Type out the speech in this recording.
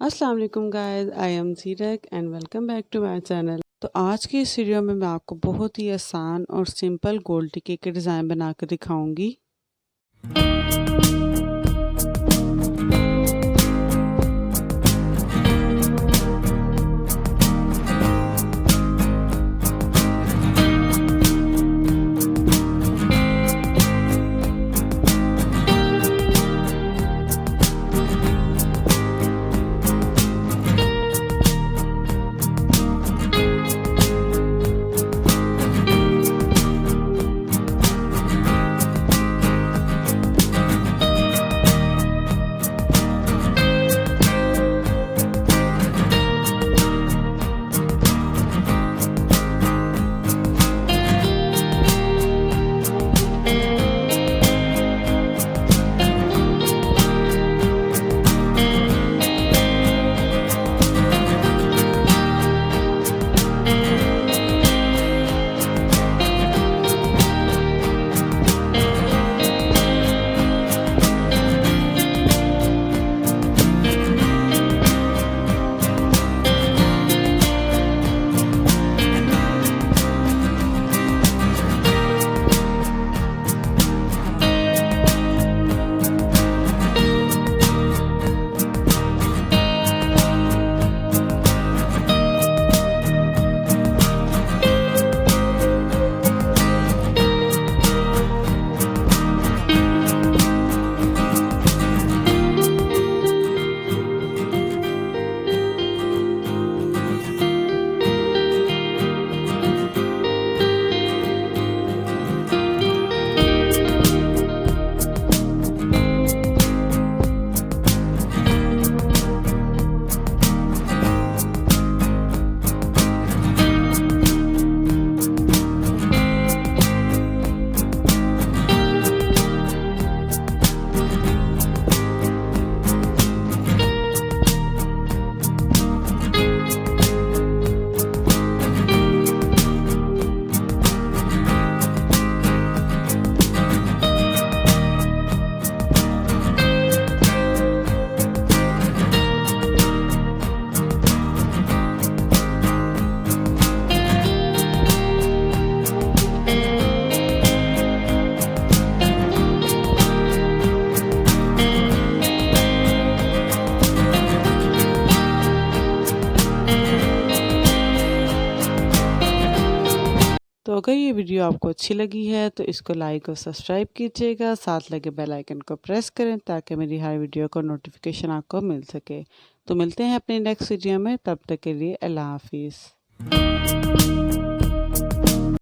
अस्सलाम वालेकुम guys, I am Zeerak and welcome back to my channel. तो आज की इस वीडियो में मैं आपको बहुत ही आसान और सिंपल गोल टिक्की के डिज़ाइन बना कर दिखाऊंगी। तो अगर ये वीडियो आपको अच्छी लगी है तो इसको लाइक और सब्सक्राइब कीजिएगा, साथ लगे बेल आइकन को प्रेस करें ताकि मेरी हर वीडियो का नोटिफिकेशन आपको मिल सके। तो मिलते हैं अपनी नेक्स्ट वीडियो में, तब तक के लिए अल्लाह हाफिज़।